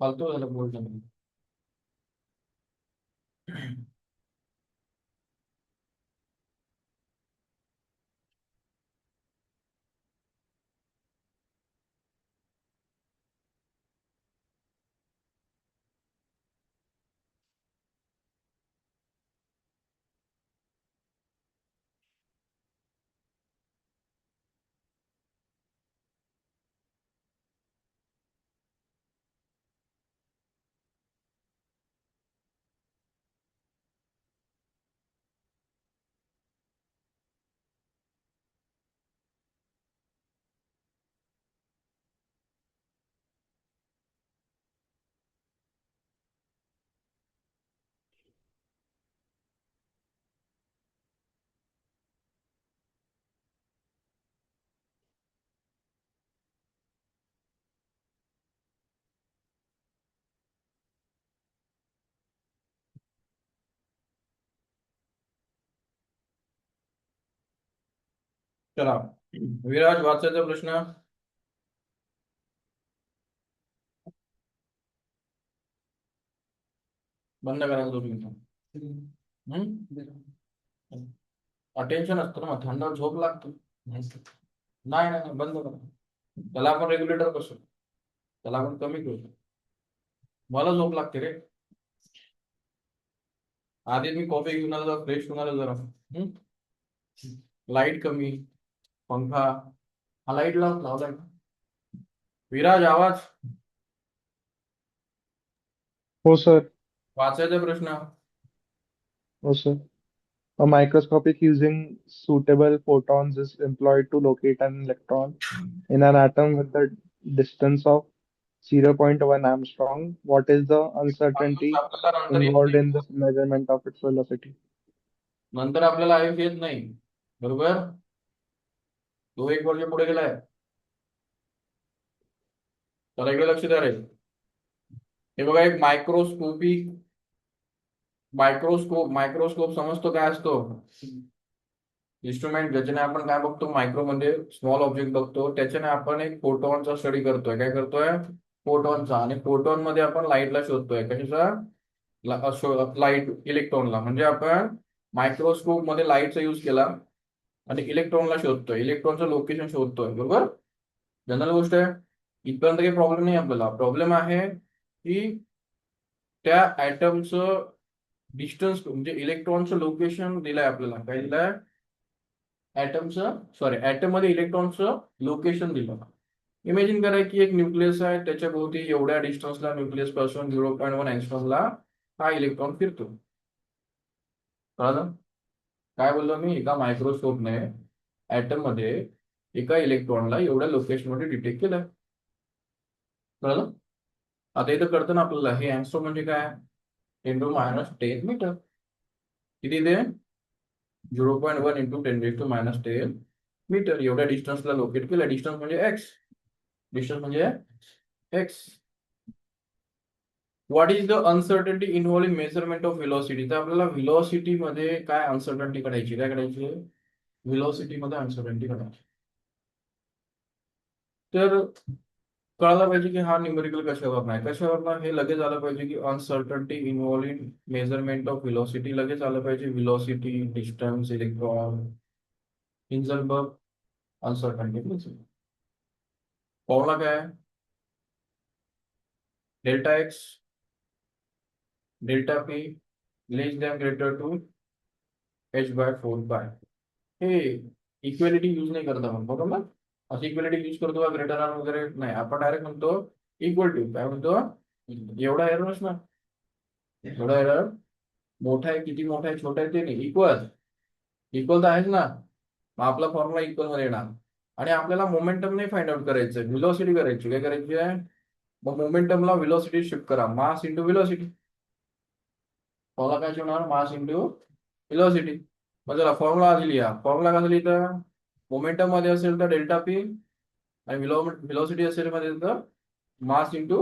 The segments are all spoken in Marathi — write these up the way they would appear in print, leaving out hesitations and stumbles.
फालतू झालं बोलणं. चला, विराज वाचायचा प्रश्न. बंद करायला दोन मिनिटं. अटेन्शन असतं ना, मग थंड झोप लागतो. नाही नाही नाही, बंद करा. त्याला आपण रेग्युलेटर कसं, त्याला आपण कमी करू. मला झोप लागते रे. आधी मी कॉफी घेऊन आलो, फ्रेश होऊन आलो जरा. लाईट कमी, पंखा. हा लाईट लावलाय का? विराज आवाज. हो सर. वाचायचा प्रश्न. हो sir. A microscopic using suitable photons is employed to locate an electron in an atom with the distance of 0.1 angstrom. What is the पासून uncertainty सापडला नंतर येत involved नाही. in this measurement of its velocity? नंतर आपल्याला आयुष येत नाही. बरोबर. तो एक वर्ष पुढे गेलाय. तर इकडे लक्ष द्या रे. हे बघा, एक मायक्रोस्कोप समजतो काय असतो? इन्स्ट्रुमेंट ज्याच्याने आपण काय बघतो, मायक्रो म्हणजे स्मॉल ऑब्जेक्ट बघतो, त्याच्याने आपण एक फोटॉनचा स्टडी करतोय. काय करतोय? फोटॉनचा. आणि फोटॉन मध्ये आपण लाईटला शोधतोय. कशाचा? लाईट, इलेक्ट्रॉनला. म्हणजे आपण मायक्रोस्कोप मध्ये लाईटचा यूज केला आणि इलेक्ट्रॉनला शोधतोय, इलेक्ट्रॉनचं लोकेशन शोधतोय. बरोबर. जनरल गोष्ट आहे. इथपर्यंत काही प्रॉब्लेम नाही. आपल्याला प्रॉब्लेम आहे की त्या ऍटमचं डिस्टन्स, म्हणजे इलेक्ट्रॉनचं लोकेशन दिलंय आपल्याला. काय दिलंय? ऍटम मध्ये इलेक्ट्रॉनचं लोकेशन दिलं. इमेजिन करा की एक न्यूक्लियस आहे, त्याच्या भोवती एवढ्या डिस्टन्सला, न्यूक्लियस पासून 0.1 अँगस्ट्रॉमला हा इलेक्ट्रॉन फिरतो. कळलं? काय बोललो मी? एका मायक्रोस्कोपने ऍटम मध्ये एका इलेक्ट्रॉनला एवढ्या लोकेशन मध्ये डिटेक्ट केलं. कळलं? आता इथं कळतं ना आपल्याला, हे अँगस्ट्रॉम म्हणजे काय? 10⁻10 मीटर. किती ते? 0.1 इंटू 10⁻10 मीटर. एवढ्या डिस्टन्सला लोकेट केलं. डिस्टन्स म्हणजे एक्स. डिस्टन्स म्हणजे X. What is the uncertainty involve in measurement of velocity? तर आपल्याला व्हेलॉसिटी मध्ये काय अनसर्टनिटी काढायची? काय काढायची? व्हेलॉसिटी मध्ये अनसर्टनिटी काढायची. तर कळायला पाहिजे की हा न्यूमेरिकल कशावर नाही, कशावर हे लगेच आलं पाहिजे की uncertainty involve in measurement of velocity. लगेच आलं पाहिजे velocity, distance, electron, Heisenberg uncertainty principle. Formula काय आहे? Delta X delta P less than greater to h/4 pi. हे इक्वेलिटी यूज नाही करत आपण. बरोबर. असं इक्वेलिटी यूज करतो का ग्रेटर आर वगैरे? नाही. आपण डायरेक्ट म्हणतो इक्वल टू. काय म्हणतो? एवढा एरर ना, एवढा एरर मोठा आहे, किती मोठा आहे, छोटा आहे ते नाही. इक्वल. इक्वल तर आहेच ना. मग आपला फॉर्म्युला इक्वल मध्ये येणार. आणि आपल्याला मोमेंटम नाही फाइंड आउट करायचं, व्हिलॉसिटी करायची. काय करायची आहे? मग मोमेंटमला व्हिलॉसिटी शिफ्ट करा. Mass into velocity. फॉर्म्युला काय होणार? Mass into velocity. मग चला फॉर्म्युला आधी लिहा. फॉर्म्युला कसा लिहिता? मोमेंटम मध्ये असेल तर डेल्टा पी, आणि व्हिलॉसिटी असेल मध्ये तर मास इंटू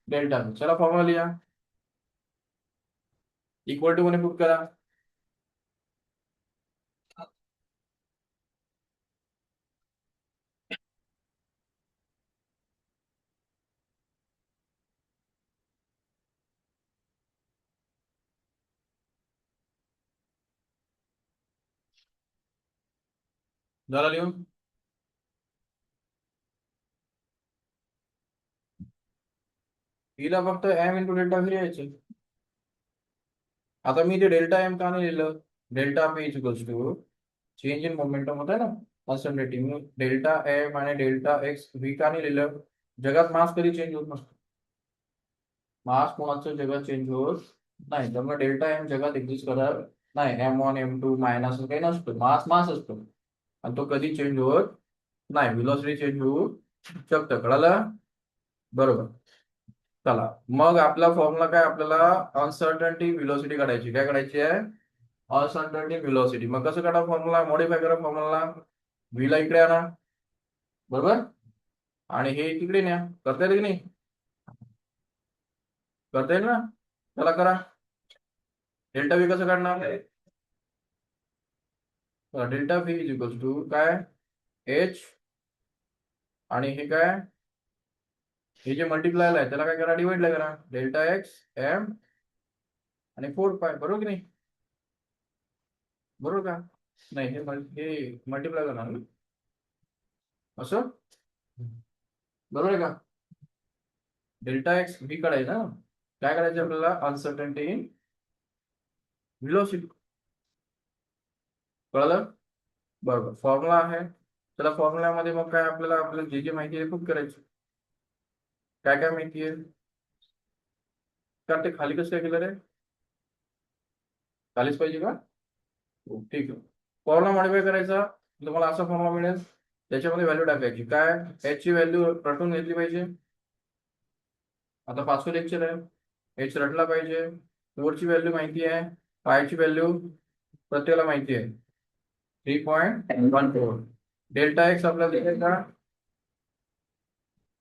डेल्टा पी. चला फॉर्म्युला लिहा. इक्वल टू मध्ये पुट करा. झाला लिहून. हिला फक्त एम इंटू डेल्टा व्ही लिहायचे. आता मी ते डेल्टा एम का नाही लिहिलं, delta P is equals to change in momentum होता है ना अनसर्टेनिटी, मी डेल्टा एम आणि डेल्टा एक्स व्ही का नाही लिहिलं. जगात मास कधी चेंज होत नसतो, मास कोणाचं जगात चेंज होत नाही, त्यामुळे डेल्टा एम जगात एक्झिस्ट करत नाही. M1 M2 मायनस काही नसतो, मास मास असतो आणि तो कधी चेंज होत नाही. व्हेलॉसिटी चेंज होऊ शकतं, कळालं. बरोबर. चला मग आपला फॉर्म्युला काय, आपल्याला अनसर्टन्टी व्हेलॉसिटी काढायची. काय काढायची आहे, अनसर्टन्टी व्हेलॉसिटी. मग कसं काढा फॉर्म्युला, मॉडिफाय करा फॉर्म्युला. व्हीला इकडे आणा, बरोबर, आणि हे तिकडे न्या. करता येईल की नाही, करता येईल ना. चला करा. डेल्टा व्ही कसं काढणार, delta V is equals to काय, एच आणि हे काय, हे जे मल्टिप्लायला आहे त्याला काय करा, डिवाइडला करा. डेल्टा एक्स एम आणि 4 पाय, बरोबर की नाही, बरोबर का नाही, हे मल्टिप्लाय करणार ना असं, बरोबर आहे का. डेल्टा एक्स व्ही काढायचं ना, काय करायचं आपल्याला, अनसर्टन्टी इन व्हेलॉसिटी. कळलं. बरोबर, फॉर्म्युला आहे. त्याला फॉर्म्युल्यामध्ये मग काय आपल्याला, आपल्याला जे जे माहिती आहे खूप करायची. काय काय माहिती आहे, का ते खाली कसं काय केलं रे, खालीच पाहिजे का, हो, ठीक आहे. फॉर्म्युला मॉडिफाय करायचा, तुम्हाला असा फॉर्म्युला मिळेल, त्याच्यामध्ये व्हॅल्यू टाकायची. काय, एच ची व्हॅल्यू रटून घेतली पाहिजे. आता 5वं लेक्चर आहे, एच रटला पाहिजे. 4ची व्हॅल्यू माहिती आहे, पायची व्हॅल्यू प्रत्येकाला माहिती आहे, 3.14. डेल्टा एक्स आपल्याला दिलाय का,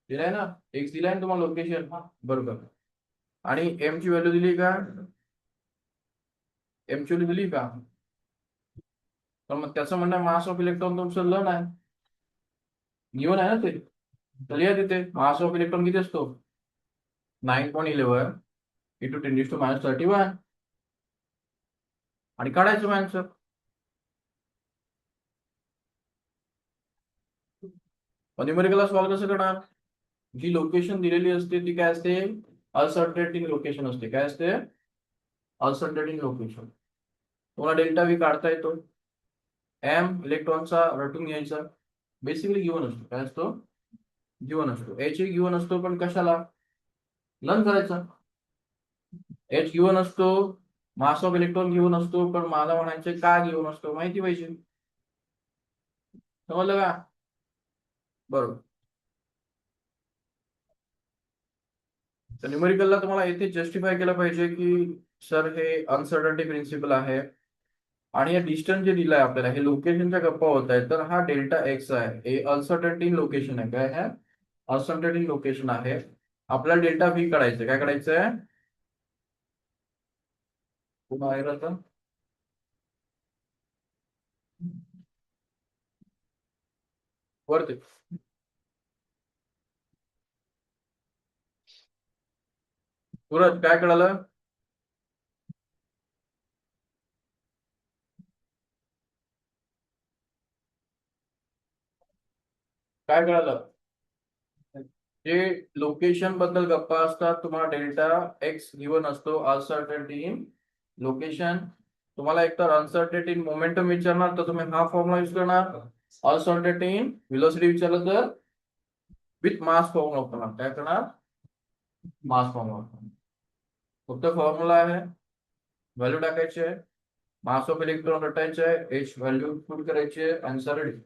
दिलाय ना, एक्स दिलाय ना तुम्हाला लोकेशन, बरोबर. आणि एम ची व्हॅल्यू दिली का, एम ची व्हॅल्यू दिली का, तर मग त्याचं म्हणणं मास ऑफ इलेक्ट्रॉन तुमचं लन आहे, गिवन आहे ना ते. तर लिहा तिथे मास ऑफ इलेक्ट्रॉन किती असतो, 9.11 इंटू 10⁻31 आणि काढायचं आन्सर. न्यूमेरिकलला सॉल्व्ह कसं करणार, जी लोकेशन दिलेली असते ती काय असते, अनसर्टेनिटी लोकेशन असते. काय असते, अनसर्टेनिटी लोकेशन. तुम्हाला डेल्टा व्ही काढता येतो, एम इलेक्ट्रॉनचा रटून घ्यायचा, बेसिकली गिवन असतो. काय असतो, गिवन असतो. एच गिवन असतो, पण कशाला, लन करायचा. एच गिवन असतो, मास ऑफ इलेक्ट्रॉन गिवन असतो, पण मला म्हणायचे का गिवन असतो माहिती पाहिजे. समजलं का, बरोबर. तर न्यूमेरिकलला तुम्हाला येथे जस्टिफाय केलं पाहिजे की सर हे अनसर्टन्टी प्रिन्सिपल आहे आणि या डिस्टन्स जे दिलाय आपल्याला, हे लोकेशनच्या गप्पा होत आहे, तर हा डेल्टा एक्स आहे, हे अनसर्टन्टी लोकेशन आहे. काय आहे, अनसर्टन्टी लोकेशन आहे. आपल्याला डेल्टा व्ही काढायचं. काय काढायचंय, पुन्हा आहे आता, वरती सूरज काय कळालं, काय कळालं. जे लोकेशन बद्दल गप्पा असतात, तुम्हाला डेल्टा एक्स गिवन असतो, अनसर्टन्टी इन लोकेशन. तुम्हाला एकतर अनसर्टन्टी इन मोमेंटम विचारणार तर तुम्ही हा फॉर्म्युला यूज करणार, अनसर्टन्टी इन व्हेलॉसिटी विचारलं तर विथ मास फॉर्म्युला वापरणार. काय करणार, मास फॉर्म्युला. फक्त फॉर्म्युला आहे, व्हॅल्यू टाकायची आहे, मास ऑफ इलेक्ट्रॉन रटायचे आहे, एच व्हॅल्यू पुट करायची आहे, आन्सर रेडी.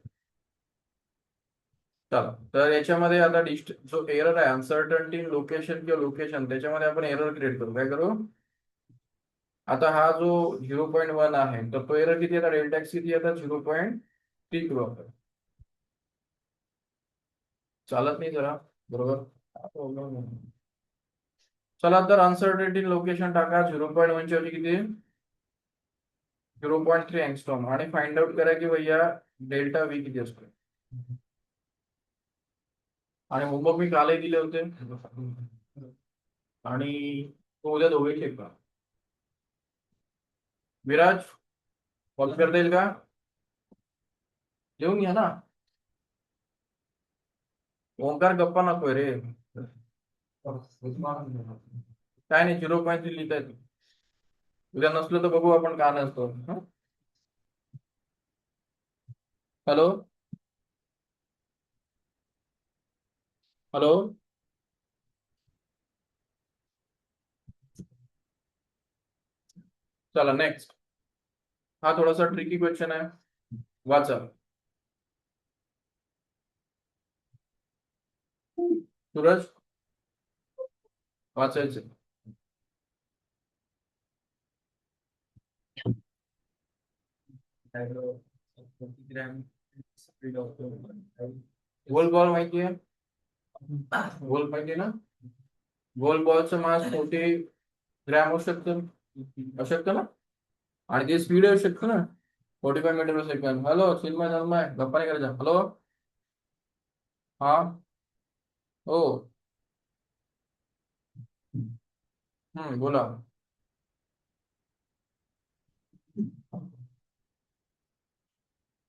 चला, तर याच्यामध्ये आता जो एरर आहे अनसर्टन्टी लोकेशन किंवा लोकेशन, त्याच्यामध्ये आपण एरर क्रिएट करू. काय करू, आता हा जो 0.1 आहे, तर तो एरर किती येतात, डेल्टा एक्स किती येतात, 0.3 करू आपण. चालत नाही जरा, बरोबर. चला, तर अनसर्टन्टी लोकेशन टाका, 0.1 ची ऐवजी किती, 0.3 अँगस्ट्रॉम, आणि फाइंड आउट करा की भैया डेल्टा व्ही किती असतो. आणि होमवर्क मी कालही दिले होते, आणि तो उद्या दोघे चेक करा. विराज, कॉल करता येईल का. लिहून घ्या ना. ओंकार गप्पा नकोय रे. काय नाही 0.3 लिहिता येतो. उद्या नसलं तर बघू आपण का नसतो. Hello hello. चला नेक्स्ट. हा थोडासा ट्रिकी क्वेश्चन आहे. वाचा. सूरज वाचायचं. गोल बॉल माहिती आहे. गोल माहिती ना. गोल बॉलचं मास 40 ग्रॅम होऊ शकतं. अशक्य ना. आणि ते स्पीड येऊ शकतं ना 45 मीटर पर सेकंड. हॅलो चिन्मय जन्मय गप्पा नाही करायचा. हॅलो. हा. हो. बोला.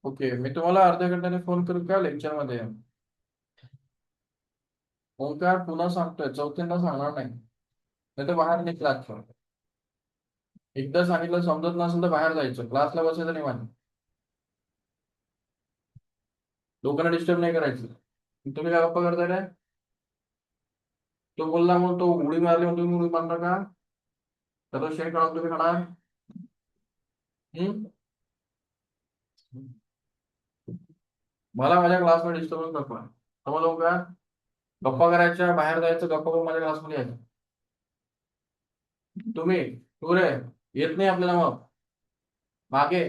ओके मी तुम्हाला अर्ध्या घंट्याने फोन करू का लेक्चर मध्ये. ओंकार पुन्हा सांगतोय चौथ्यांदा सांगणार नाही. नाही तर बाहेर नाही क्लासच्या. एकदा सांगितलं समजत नसेल तर बाहेर जायचं. क्लासला बसायचं नाही माझ्या. लोकांना डिस्टर्ब नाही करायचं. तुम्ही काय गप्पा करताय रे. तो बोलला म्हणून तो उडी मारली म्हणून तुम्ही उडी मारणार का. तर तो शेण काढून तुम्ही खाणार. हम्म? मला माझ्या क्लासमध्ये डिस्टर्बन्स नको आहे. समजलं का. गप्पा करायच्या बाहेर जायचं. गप्पा करून माझ्या क्लासमध्ये यायचं. तुम्ही तू रे येत नाही आपल्याला. मग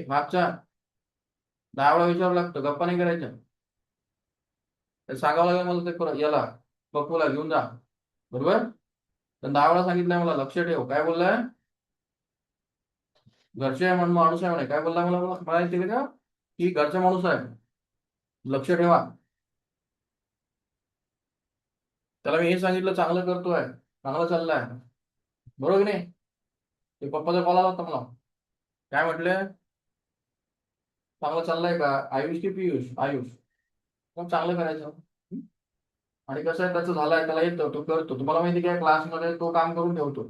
मागच्या 10 वेळा विचारावं लागतं. गप्पा नाही करायच्या. ते सांगावं लागेल मला ते याला पप्पूला घेऊन जा. बरोबर. तर 10 वेळा सांगितलंय मला. लक्ष ठेव. काय बोललाय. घरचे आहे म्हणून माणूस आहे म्हणे. काय बोलला मला मला येते का की घरचा माणूस आहे. लक्ष ठेवा. त्याला मी हे सांगितलं चांगलं करतोय. चांगलं चाललंय. बरोबर की नाही. ते पप्पाचा कॉल आला होता मला. काय म्हटले. चांगलं चाललंय का आयुष की पियुष. आयुष. मग चांगलं करायचं. आणि कसं आहे त्याचं झालंय त्याला येतं तो करतो. तुम्हाला माहिती काय क्लासमध्ये तो काम करून ठेवतो.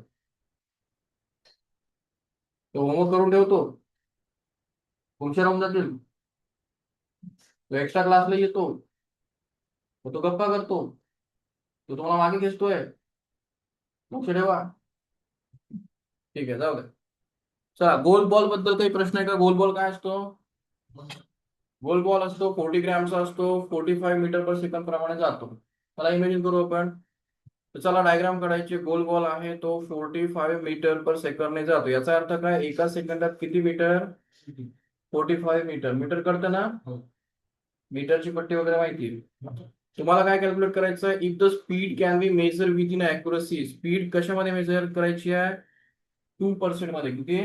तो होमवर्क करून ठेवतो. हुशार होऊन जातील. तो एक्स्ट्रा क्लासला येतो. मग तो गप्पा करतो. तो तुम्हाला मागे खेचतोय. लक्ष ठेवा. ठीक आहे जाऊ दे. चला गोल बॉल बद्दल काही प्रश्न आहे का. गोल बॉल काय असतो. गोल बॉल असतो 40 ग्रॅमचा असतो. 45 मीटर पर सेकंड प्रमाणे जातो. मला इमेजिन करू आपण. तर चला डायग्राम काढायची. गोल बॉल आहे तो 45 मीटर पर सेकंडने जातो. याचा अर्थ काय एका सेकंदात किती मीटर. 45 मीटर. मीटर कळतं ना. मीटरची पट्टी वगैरे माहिती आहे. तुम्हाला काय कॅल्क्युलेट करायचं आहे. If the speed can be measure within accuracy. Speed कशामध्ये मेजर करायची आहे. 2% मध्ये. किती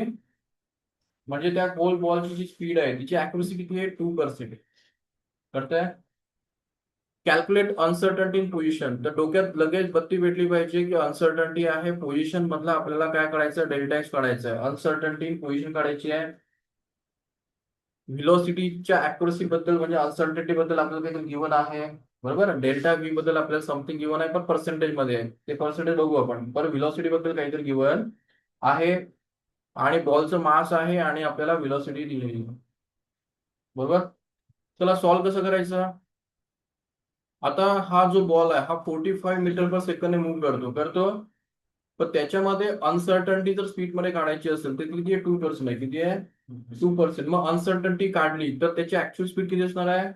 म्हणजे त्या गोल बॉलची जी स्पीड आहे तिची अॅक्युरसी किती आहे 2%. कळतंय. Calculate uncertainty in position. तर डोक्यात लगेच बत्ती भेटली पाहिजे की अनसर्टन्टी आहे पोझिशन मधला. आपल्याला काय काढायचं डेल्टा एक्स काढायचं आहे. अनसर्टन्टी इन पोझिशन काढायची आहे. व्हिलॉसिटीच्या अॅक्युरसी बद्दल म्हणजे अनसर्टन्टी बद्दल आपल्याला काही गिवन आहे. बरोबर. डेल्टा व्ही बद्दल आपल्याला समथिंग गिवन आहे पण पर्सेंटेज मध्ये आहे. ते पर्सेंटेज बघू आपण. पण व्हिलॉसिटी बद्दल काहीतरी गिवन आहे. आणि बॉलचं मास आहे आणि आपल्याला व्हिलॉसिटी दिलेली आहे. बरोबर. चला सॉल्व्ह कसं करायचं. आता हा जो बॉल आहे हा 45 मीटर पर सेकंड मूव्ह करतो. पण त्याच्यामध्ये अनसर्टन्टी जर स्पीड मध्ये काढायची असेल तर किती आहे 2% आहे. किती आहे 2%. मग अनसर्टन्टी काढली तर त्याची ऍक्च्युअल स्पीड किती असणार आहे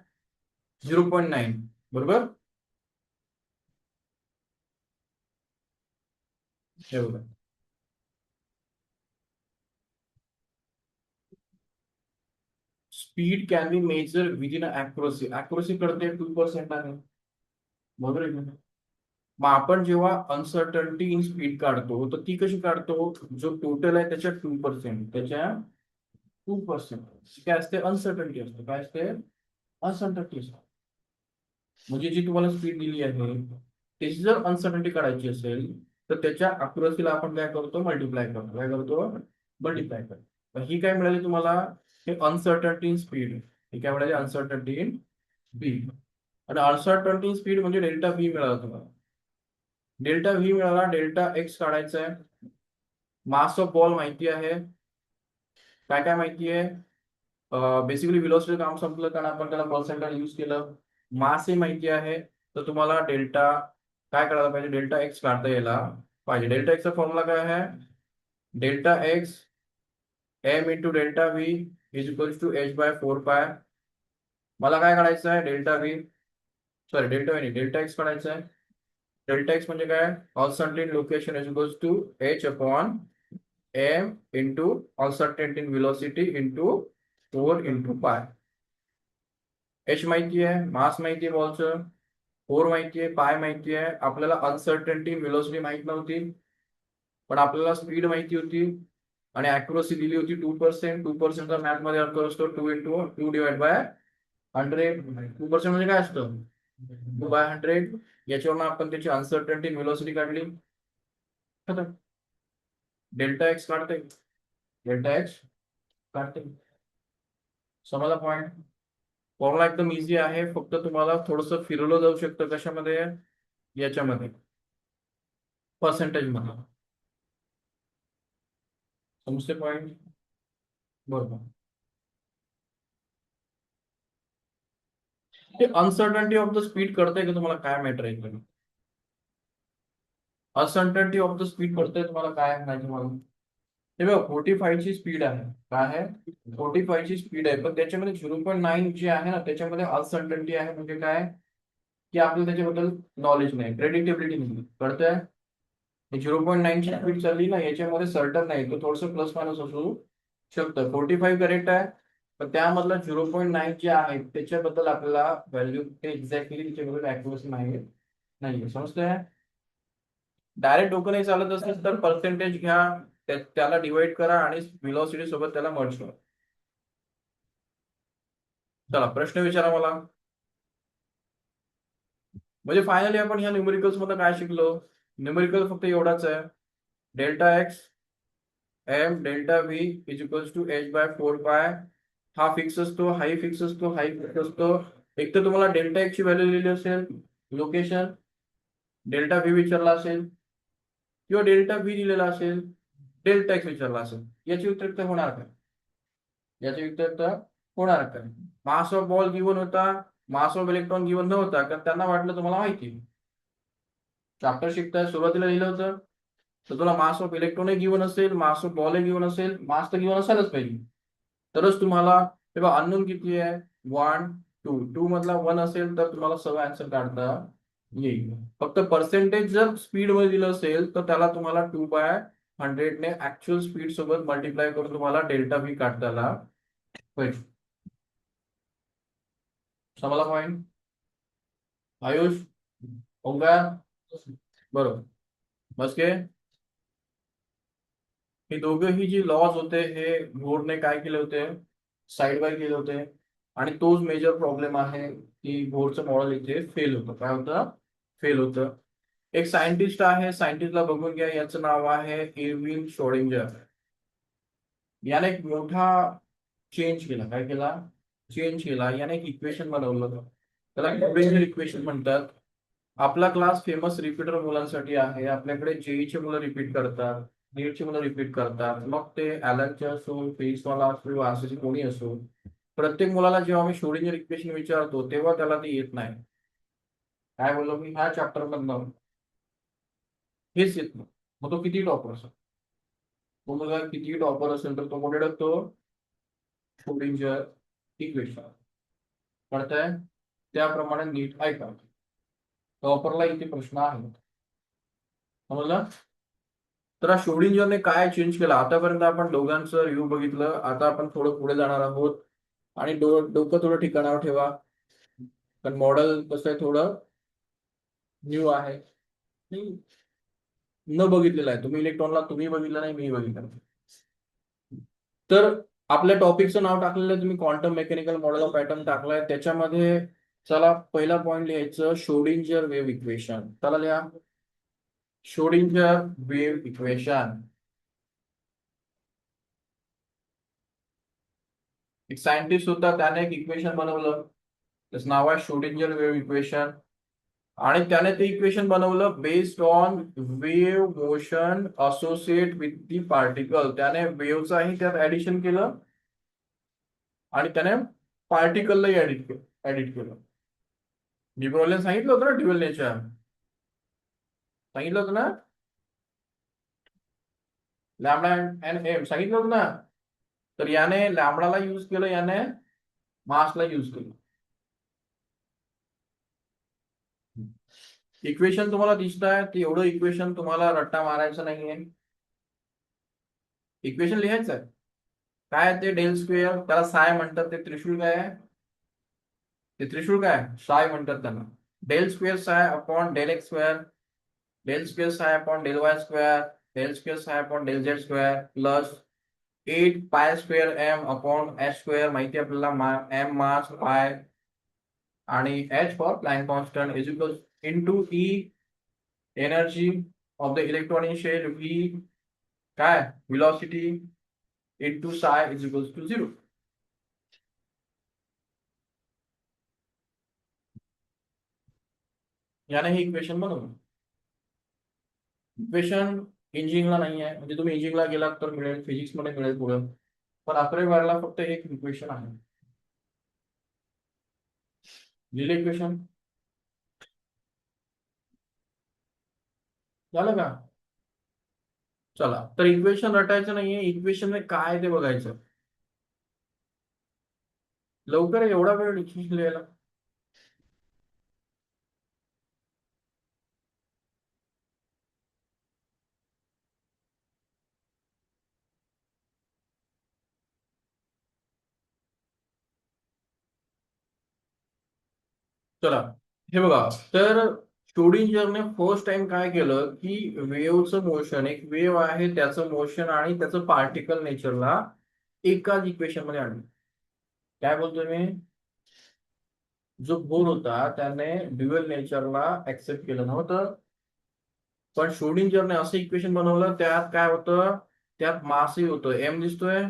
0.9. बरोबर. हे बघा. Speed can be measure within accuracy. Accuracy कळते 2% आहे. बरोबर आहे का? मग आपण जेव्हा अनसर्टन्टी इन स्पीड काढतो तर ती कशी काढतो. जो टोटल आहे त्याच्या 2%. त्याच्या 2% काय असते अनसर्टन्टी असते. काय असते अनसर्टन्टी असते. म्हणजे जी तुम्हाला स्पीड दिली आहे त्याची जर अनसर्टन्टी काढायची असेल तर त्याच्या अॅक्युरसीला आपण काय करतो मल्टिप्लाय करतो. काय करतो मल्टिप्लाय करतो. ही काय मिळाली तुम्हाला हे अनसर्टन्टी इन स्पीड. हे काय म्हणायचे अनसर्टन्टी इन स्पीड. आणि अनसर्टन्टी इन स्पीड म्हणजे डेल्टा व्ही मिळाला तुम्हाला. डेल्टा व्ही मिळाला, डेल्टा एक्स काढायचा आहे. मास ऑफ बॉल माहिती आहे. काय काय माहिती आहे? बेसिकली व्हेलॉसिटी काम संपलं कारण आपण त्याला पर्सेंटाइल यूज केलं. मास ही माहिती आहे. तर तुम्हाला डेल्टा काय करायला पाहिजे? डेल्टा एक्स काढता यायला पाहिजे. डेल्टा एक्सचा फॉर्म्युला काय आहे? Delta X M into delta V is equals to H by 4 pi. मला काय काढायचं आहे? Delta V, sorry delta V नाही, डेल्टा एक्स काढायचं आहे. डेल्टा एक्स म्हणजे काय? Uncertain location is equals to H upon M into uncertainty in velocity into 4 इंटू पाय. एच माहिती आहे, मास माहिती आहे बॉलचं, 4 माहिती आहे, पाय माहिती आहे. आपल्याला अनसर्टेनिटी व्हेलॉसिटी माहित नव्हती, पण आपल्याला स्पीड माहिती होती आणि अॅक्युरसी दिली होती 2%. 2%चा मॅथ मध्ये अर्थ असतो 2 इंटू 2 डिवाइड बाय 100. 2% म्हणजे काय असतं? 2/100. याच्यावरून आपण त्याची अनसर्टेनिटी व्हेलॉसिटी काढली. डेल्टा एक्स काढते, डेल्टा एक्स काढते. समजला पॉईंट? फॉर्म्युला एकदम इझी आहे, फक्त तुम्हाला थोडंसं फिरवलं जाऊ शकतं. कशामध्ये? याच्यामध्ये पर्सेंटेज मध्ये. समजते पॉईंट? बरोबर. ते अनसर्टन्टी ऑफ द स्पीड कळतंय का तुम्हाला? काय मॅटर आहे? अनसर्टन्टी ऑफ द स्पीड कळतंय तुम्हाला? काय म्हणायचं मला? हे बघा 45 ची स्पीड आहे. काय आहे? 45 ची स्पीड आहे, पण त्याच्यामध्ये 0.9 जे आहे ना, त्याच्यामध्ये अनसर्टन्टी आहे. म्हणजे काय? की आपल्याला त्याच्याबद्दल नॉलेज नाही, प्रेडिक्टेबिलिटी नाही. कळतंय? 0.9 ची स्पीड चालली ना, याच्यामध्ये सर्टन नाही, तो थोडस प्लस मायनस असू शकतं. 45 करेक्ट आहे, पण त्यामधला 0.9 जे आहे त्याच्याबद्दल आपल्याला व्हॅल्यू एक्झॅक्टली त्याच्याबद्दल अॅक्युरसी माहिती नाही. समजतंय? डायरेक्ट डोकं नाही चालत असेल तर पर्सेंटेज घ्या, त्याला डिवाइड करा आणि व्हेलॉसिटी सोबत त्याला मर्ज करा. चला प्रश्न विचारा मला. म्हणजे फायनली आपण ह्या न्यूमेरिकल्स मध्ये काय शिकलो? न्यूमेरिकल फक्त एवढाच आहे, delta X M delta V is equals to H by 4 pi. हा फिक्स असतो, हाही फिक्स असतो, हाही फिक्स असतो. एक तर तुम्हाला डेल्टा एक्स ची व्हॅल्यू लिहिली असेल, लोकेशन, डेल्टा व्ही विचारला असेल किंवा डेल्टा व्ही दिलेला असेल, डेल्टा एक्स विचारला असेल. याची व्यतिरिक्त होणार काय? याच्या व्यतिरिक्त होणार काय? मास ऑफ बॉल गिवन होता, मास ऑफ इलेक्ट्रॉन गिवन नव्हता, कारण त्यांना वाटलं तुम्हाला माहिती. चॅप्टर शिकताय सुरुवातीला लिहिलं होतं तर तुला मास ऑफ इलेक्ट्रॉन गिवन असेल, मास ऑफ बॉल गिवन असेल, मास तर गिवन असायलाच पाहिजे. तरच तुम्हाला तेव्हा अननोन किती आहे? 1 2. 2 मधला 1 असेल तर तुम्हाला सगळं आन्सर काढता येईल. फक्त पर्सेंटेज जर स्पीड मध्ये दिलं असेल तर त्याला तुम्हाला 2/100 ने ऍक्च्युअल स्पीड सोबत मल्टिप्लाय करून तुम्हाला डेल्टा व्ही काढता आला पाहिजे. समजला पॉईंट? आयुष, ओंकार, बरोबर. बस के हे दोघेही जे लॉज होते हे बोर्डने काय केले होते? साइड बाय केले होते. आणि तोच मेजर प्रॉब्लेम आहे की बोर्डचं मॉडेल इथे फेल होतं. काय होतं? फेल होतं. एक सायंटिस्ट आहे, सायंटिस्टला बघून घ्या. याचं नाव आहे इरविन श्रोडिंगर. याने एक मोठा चेंज केला. काय केला? चेंज केला. याने एक इक्वेशन बनवलं होतं, त्याला श्रोडिंगर इक्वेशन म्हणतात. आपला क्लास फेमस रिपीटर मुलांसाठी आहे. आपल्याकडे जेईची मुलं रिपीट करतात, नीटची मुलं रिपीट करतात, मग ते ॲलनचे असो, फेसवाला असो, आरसीसी कोणी असो. प्रत्येक मुलाला जेव्हा आम्ही श्रोडिंगर इक्वेशन विचारतो तेव्हा त्याला ते येत नाही. काय बोललो मी? ह्या चॅप्टर मधनं हेच येत नाही. मग तो किती टॉपर असेल, तो मुलगा किती टॉपर असेल तर तो कुठे टाकतो? Schrodinger equation. कळतंय? त्याप्रमाणे नीट ऐका. टॉपरला इथे प्रश्न आहे. समजलं? तर हा श्रोडिंगरने काय चेंज केलं? आतापर्यंत आपण दोघांचं रिव्ह्यू बघितलं. आता आपण थोडं पुढे जाणार आहोत आणि डोकं थोडं ठिकाणावर ठेवा, पण मॉडेल कसं आहे थोडं न्यू आहे, न बघितलेलं आहे. तुम्ही इलेक्ट्रॉनला तुम्ही बघितलं नाही, मी बघितलं नाही. तर आपल्या टॉपिकचं नाव टाकलेलं आहे तुम्ही, quantum mechanical model of pattern टाकलाय. त्याच्यामध्ये चला पहिला पॉईंट लिहायचं श्रोडिंगर वेव्ह इक्वेशन. चला लिहा श्रोडिंगर वेव्ह इक्वेशन. एक सायंटिस्ट होता, त्याने एक इक्वेशन बनवलं, त्याचं नाव आहे श्रोडिंगर वेव्ह इक्वेशन. आणि त्याने ते इक्वेशन बनवलं based on wave motion associate with the particle. त्याने वेव्हचाही त्यात ऍडिशन केलं आणि त्याने पार्टिकललाही ऍडिट केलं. डी ब्रॉग्लीने सांगितलं होतं ना ड्युअल नेचर, सांगितलं होतं ना, लॅमडा अँड एम सांगितलं होतं ना. तर याने लॅमडाला यूज केलं, याने मासला यूज केलं. इक्वेशन तुम्हाला दिसत आहे, ते एवढं इक्वेशन तुम्हाला रट्टा मारायचं नाहीये, इक्वेशन लिहायचं आहे. काय आहे ते डेल स्क्वेअर, त्याला साय म्हणतात. ते त्रिशूळ काय आहे, ते त्रिशूळ काय साय म्हणतात त्यांना. Del square psi upon del X square, del square psi upon del Y square, del square psi upon del Z square plus 8 pi square M upon H square. माहिती आहे आपल्याला, एम मास, पाय आणि H for Planck constant is equal into E energy of the electron in shell, V काय velocity into psi is equal to 0. याने हे इक्वेशन बनवलं. इक्वेशन इंजिनिअरिंगला नाही आहे, म्हणजे तुम्ही इंजिनिअरिंगला गेलात तर मिळेल, फिजिक्स मध्ये मिळेल पुढे, पण 11वी-12वीला फक्त एक इक्वेशन आहे. लिहिले इक्वेशन, झालं का? चला, तर इक्वेशन रटायचं नाहीये, इक्वेशन काय ते बघायचं. लवकर एवढा वेळ इक्वेशन लिहायला. चला, हे बघा. तर श्रोडिंजरने फर्स्ट टाइम काय केलं की वेव्हचं मोशन, एक वेव्ह आहे त्याचं मोशन आणि त्याचं पार्टिकल नेचरला एकाच इक्वेशन मध्ये आणलं. काय बोलतोय मी, जो बोर होता त्याने ड्युअल नेचरला ऍक्सेप्ट केलं नव्हतं, पण श्रोडिंजरने असं इक्वेशन बनवलं, त्यात काय होतं, त्यात मासही होतं. एम दिसतोय,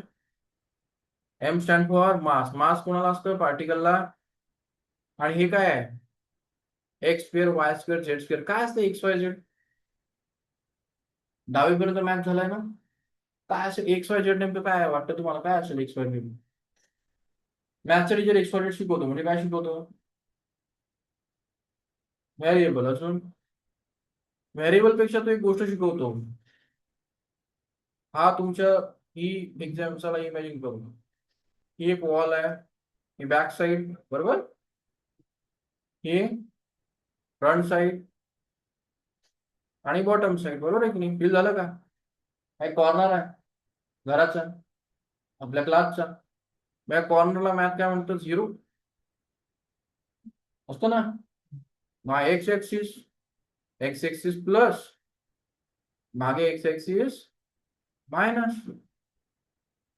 एम स्टँड फॉर मास. मास कोणाला असतं, पार्टिकलला. आणि हे काय आहे, x square Y square Z square. काय असतं एक्स वाय झेड, दहावीपर्यंत मॅथ झालाय ना. काय असेल एक्स वाय झेड, नेमकं काय वाटतं तुम्हाला, काय असेल एक्स वाय झेड? मॅथचा टीचर एक्स वाय झेड शिकवतो म्हणजे काय शिकवतो, व्हेरिएबल. अजून व्हेरिएबल पेक्षा तो एक गोष्ट शिकवतो. हा तुमच्या ही एक्झाम्पलला इमॅजिन करू, ही एक वॉल आहे, ही बॅक साइड बरोबर, ही फ्रंट साइड आणि बॉटम साइड बरोबर आहे की नाही. फील झालं का? एक कॉर्नर आहे घराचा, आपल्या क्लासचा. त्या कॉर्नरला मॅथ काय म्हणतो, 0 असतो ना. मग एक्स एक्सिस प्लस, मागे एक्स एक्सिस मायनस,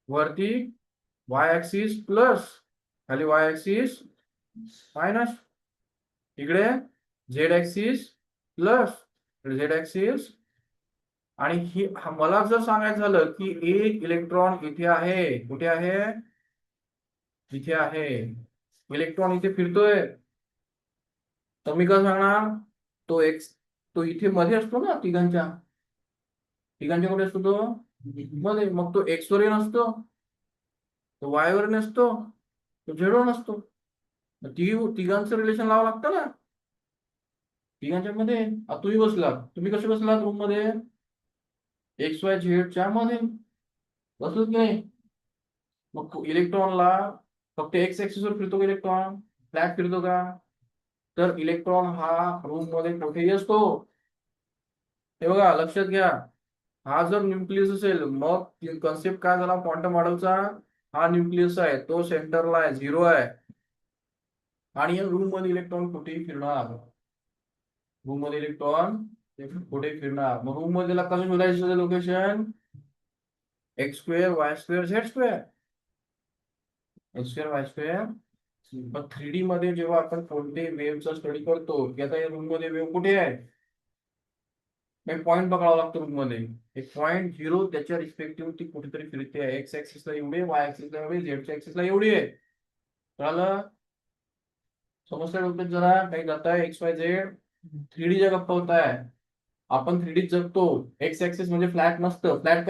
वरती वाय ऍक्सिस प्लस, खाली वाय ऍक्सिस मायनस, इकडे Z axis plus Z axis. आणि ही मला जर सांगायचं झालं की एक इलेक्ट्रॉन इथे आहे, कुठे आहे, इथे आहे, इलेक्ट्रॉन इथे फिरतोय, तर मी काय सांगणार, तो एक्स, तो इथे मध्ये असतो ना, तिघांच्या तिघांच्या कुठे असतो तो मध्ये. मग तो एक्स वर नसतो, तो वाय वर नसतो, तो झेड वर नसतो. तिघांचं रिलेशन लावावं लागतं ना, तिघांच्या मध्ये. आता तुम्ही बसलात, तुम्ही कसे बसलात रूम मध्ये, एक्स वाय झेडच्या मध्ये बसलो की नाही. मग इलेक्ट्रॉनला फक्त एक्स ऍक्सिस वर फिरतो का इलेक्ट्रॉन, फ्लॅट फिरतो का? तर इलेक्ट्रॉन हा रूम मध्ये कुठेही असतो. हे बघा लक्षात घ्या, हा जर न्यूक्लियस असेल मग कन्सेप्ट काय झाला क्वांटम मॉडेलचा, हा न्यूक्लियस आहे, तो सेंटरला आहे, 0 आहे. आणि या रूम मध्ये इलेक्ट्रॉन कुठेही फिरणार, रूम मध्ये इलेक्ट्रॉन कुठेही फिरणार. मग रूम मध्ये कसं शोधायचं location, x square Y square Z square, x square Y square. पण 3D मध्ये जेव्हा आपण कोणते वेव्हचा स्टडी करतो की आता या रूम मध्ये वेव्ह कुठे आहे, मग पॉईंट पकडावा लागतो रूम मध्ये. एक पॉईंट झिरो त्याच्या रिस्पेक्टिव्ह ती कुठेतरी फिरते आहे. एक्स ऍक्सिसला एवढी आहे, वाय ऍक्सिसला एवढी, झेडच्या ऍक्सिसला एवढी आहे. कळालं? समस्या डोक्यात जरा काही जात आहे. एक्स वाय झेड 3D च्या गप्पा होत आहे. आपण 3D जगतो. एक्स ऍक्सिस म्हणजे फ्लॅट नसतं. फ्लॅट